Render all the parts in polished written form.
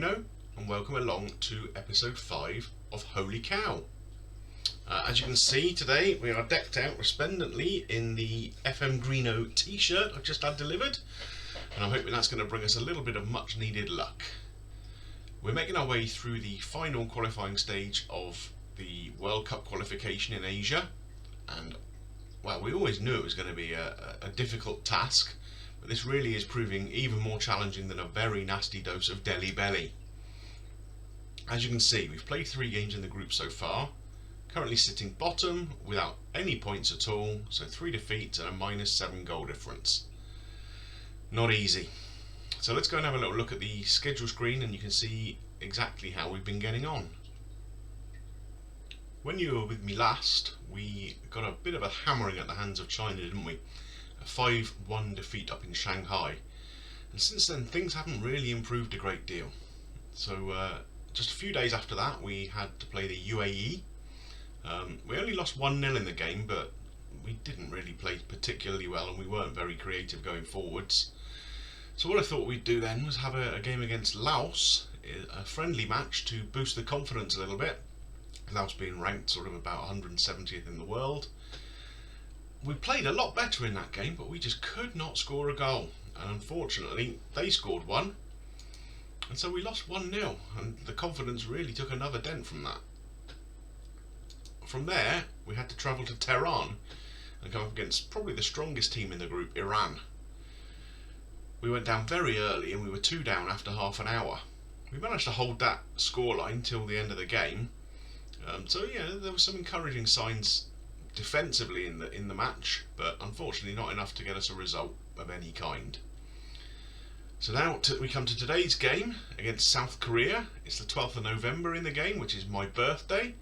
FM20 and welcome along to episode 5 of Holy Cow. As you can see today we are decked out resplendently in the FM20 t-shirt I've just had delivered, and I'm hoping that's going to bring us a little bit of much needed luck. We're making our way through the final qualifying stage of the World Cup qualification in Asia, and well, we always knew it was going to be a difficult task, but this really is proving even more challenging than a very nasty dose of Delhi Belly. As you can see, we've played 3 games in the group so far, currently sitting bottom without any points at all, so 3 defeats and a -7 goal difference. Not easy. So let's go and have a little look at the schedule screen and you can see exactly how we've been getting on. When you were with me last, we got a bit of a hammering at the hands of China, didn't we? A 5-1 defeat up in Shanghai. And since then things haven't really improved a great deal. So just a few days after that we had to play the UAE. We only lost 1-0 in the game, but we didn't really play particularly well and we weren't very creative going forwards. So what I thought we'd do then was have a game against Laos, a friendly match to boost the confidence a little bit. Laos being ranked sort of about 170th in the world. We played a lot better in that game, but we just could not score a goal, and unfortunately they scored one, and so we lost 1-0, and the confidence really took another dent from that. From there we had to travel to Tehran and come up against probably the strongest team in the group, Iran. We went down very early and we were 2 down after half an hour. We managed to hold that scoreline till the end of the game. So yeah, there were some encouraging signs defensively in the match, but unfortunately not enough to get us a result of any kind. So now we come to today's game against South Korea. It's the 12th of November in the game, which is my birthday.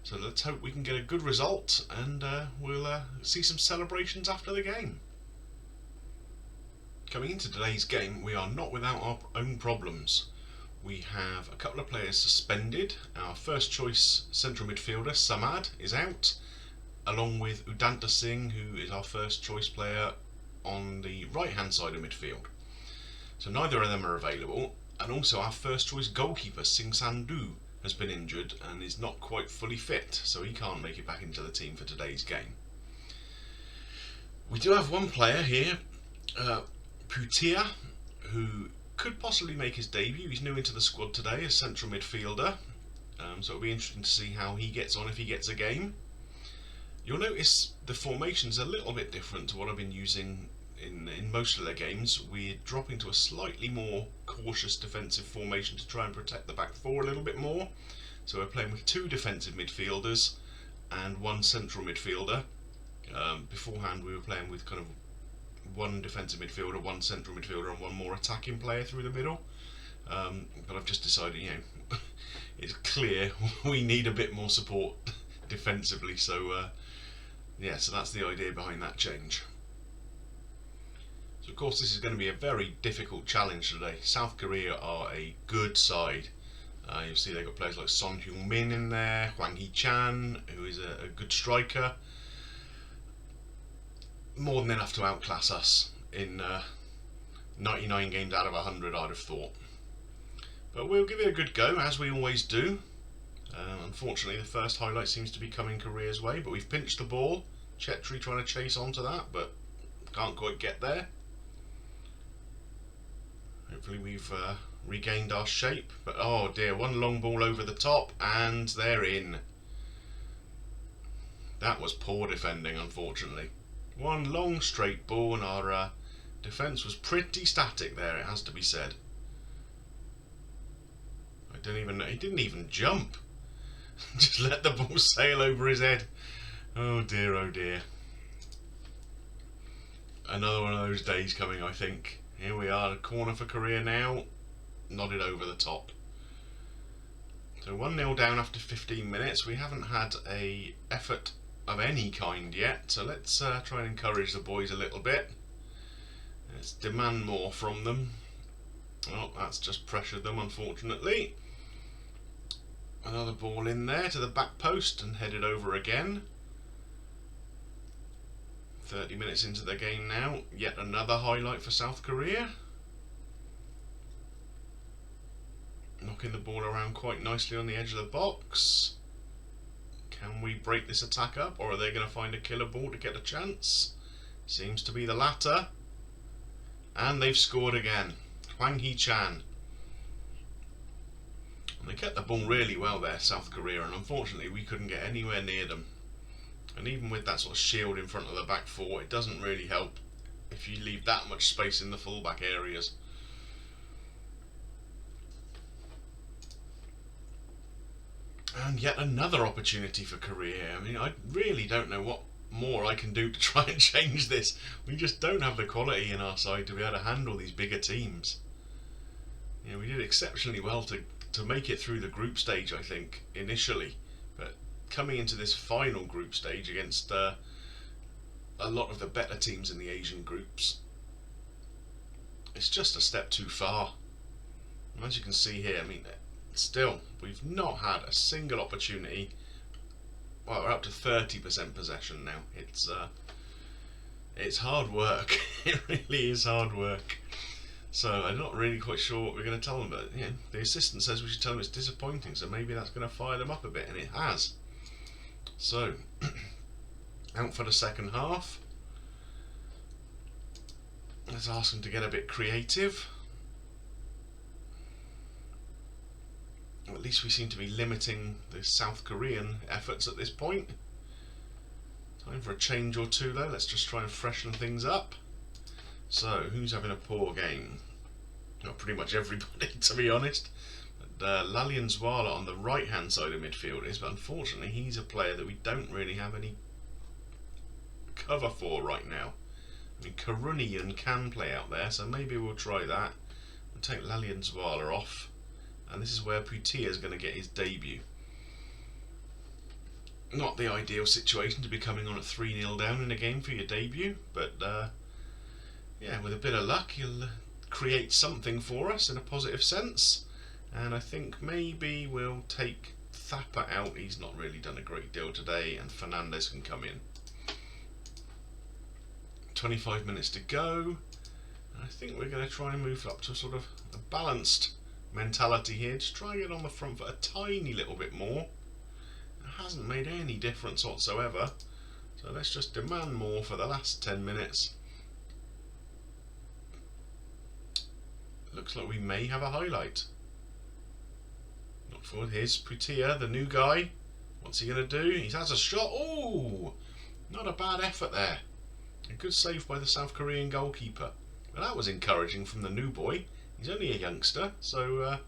So let's hope we can get a good result, and we'll see some celebrations after the game. Coming into today's game, we are not without our own problems. We have a couple of players suspended. Our first choice central midfielder, Samad, is out, along with Udanta Singh, who is our first choice player on the right hand side of midfield. So neither of them are available, and also our first choice goalkeeper, Singh Sandhu, has been injured and is not quite fully fit, so he can't make it back into the team for today's game. We do have one player here, Putia, who could possibly make his debut. He's new into the squad today as central midfielder, so it'll be interesting to see how he gets on if he gets a game. You'll notice the formation's a little bit different to what I've been using in most of their games. We're dropping to a slightly more cautious defensive formation to try and protect the back four a little bit more. So we're playing with 2 defensive midfielders and 1 central midfielder. Beforehand we were playing with kind of 1 defensive midfielder, 1 central midfielder and 1 more attacking player through the middle. But I've just decided, it's clear we need a bit more support defensively, so yeah, so that's the idea behind that change. So of course this is going to be a very difficult challenge today. South Korea are a good side. You'll see they've got players like Son Heung-min in there, Hwang Hee-chan, who is a good striker. More than enough to outclass us in 99 games out of 100, I'd have thought. But we'll give it a good go, as we always do. Unfortunately, the first highlight seems to be coming Korea's way, but we've pinched the ball. Chetri trying to chase onto that, but can't quite get there. Hopefully we've regained our shape, but oh dear, one long ball over the top, and they're in. That was poor defending, unfortunately. One long straight ball and our defence was pretty static there, it has to be said. He didn't even jump. Just let the ball sail over his head. Oh dear, oh dear. Another one of those days coming, I think. Here we are, a corner for Korea now. Nodded over the top. So 1-0 down after 15 minutes. We haven't had a effort of any kind yet, so let's try and encourage the boys a little bit. Let's demand more from them. Oh, that's just pressured them, unfortunately. Another ball in there to the back post and headed over again. 30 minutes into the game now, yet another highlight for South Korea. knocking the ball around quite nicely on the edge of the box. Can we break this attack up, or are they going to find a killer ball to get a chance? Seems to be the latter. And they've scored again. Hwang Hee-chan. And they kept the ball really well there, South Korea, and unfortunately we couldn't get anywhere near them. And even with that sort of shield in front of the back four, it doesn't really help if you leave that much space in the fullback areas. And yet another opportunity for Korea. I mean, I really don't know what more I can do to try and change this. We just don't have the quality in our side to be able to handle these bigger teams. You know, we did exceptionally well to make it through the group stage, I think, initially. But coming into this final group stage against a lot of the better teams in the Asian groups, it's just a step too far. And as you can see here, I mean, still, we've not had a single opportunity. Well, we're up to 30% possession now. It's hard work. It really is hard work. So I'm not really quite sure what we're going to tell them, but yeah, the assistant says we should tell them it's disappointing, so maybe that's going to fire them up a bit, and it has. So, out for the second half. Let's ask them to get a bit creative. At least we seem to be limiting the South Korean efforts at this point. Time for a change or two though. Let's just try and freshen things up. So, who's having a poor game? Not pretty much everybody, to be honest. But Lalian Zwala on the right hand side of midfield is, but unfortunately he's a player that we don't really have any cover for right now. I mean, Karunian can play out there, so maybe we'll try that. We'll take Lalian Zwala off. And this is where Putia is going to get his debut. Not the ideal situation to be coming on at 3-0 down in a game for your debut, but yeah, with a bit of luck he'll create something for us in a positive sense. And I think maybe we'll take Thapa out. He's not really done a great deal today, and Fernandez can come in. 25 minutes to go. I think we're going to try and move up to sort of a balanced mentality here. Just try and get on the front foot a tiny little bit more. It hasn't made any difference whatsoever. So let's just demand more for the last 10 minutes. Looks like we may have a highlight. Not forward. Here's Putia, the new guy. What's he going to do? He has a shot. Oh! Not a bad effort there. A good save by the South Korean goalkeeper. Well, that was encouraging from the new boy. He's only a youngster, so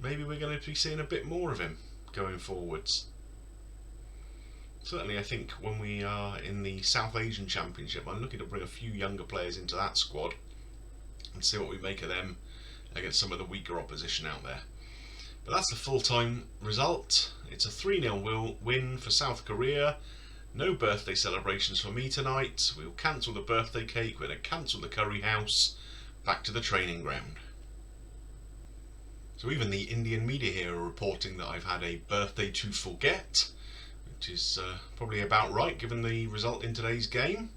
maybe we're going to be seeing a bit more of him going forwards. Certainly I think when we are in the South Asian Championship, I'm looking to bring a few younger players into that squad and see what we make of them against some of the weaker opposition out there. But that's the full-time result. It's a 3-0 win for South Korea. No birthday celebrations for me tonight. We'll cancel the birthday cake, we're going to cancel the curry house. Back to the training ground. So even the Indian media here are reporting that I've had a birthday to forget, which is probably about right given the result in today's game.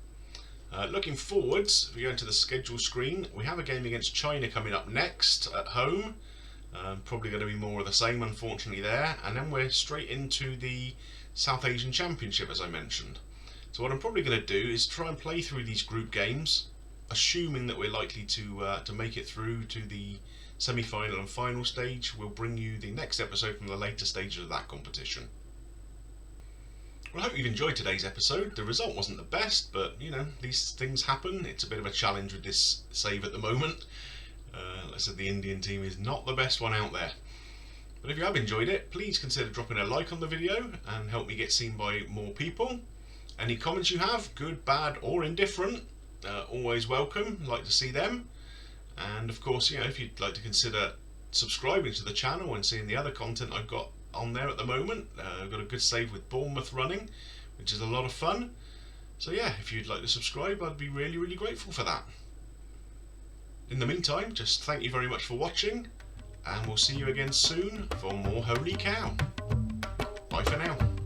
Looking forwards, if we go into the schedule screen, we have a game against China coming up next at home. Probably going to be more of the same, unfortunately, there. And then we're straight into the South Asian Championship, as I mentioned. So what I'm probably going to do is try and play through these group games, assuming that we're likely to make it through to the semi-final and final stage. We'll bring you the next episode from the later stages of that competition. Well, I hope you've enjoyed today's episode. The result wasn't the best, but you know, these things happen. It's a bit of a challenge with this save at the moment. Like I said, the Indian team is not the best one out there. But if you have enjoyed it, please consider dropping a like on the video and help me get seen by more people. Any comments you have, good, bad or indifferent, always welcome. Like to see them. And of course, you know, if you'd like to consider subscribing to the channel and seeing the other content I've got on there at the moment. I've got a good save with Bournemouth running, which is a lot of fun. So yeah, if you'd like to subscribe, I'd be really, really grateful for that. In the meantime, just thank you very much for watching, and we'll see you again soon for more Holy Cow. Bye for now.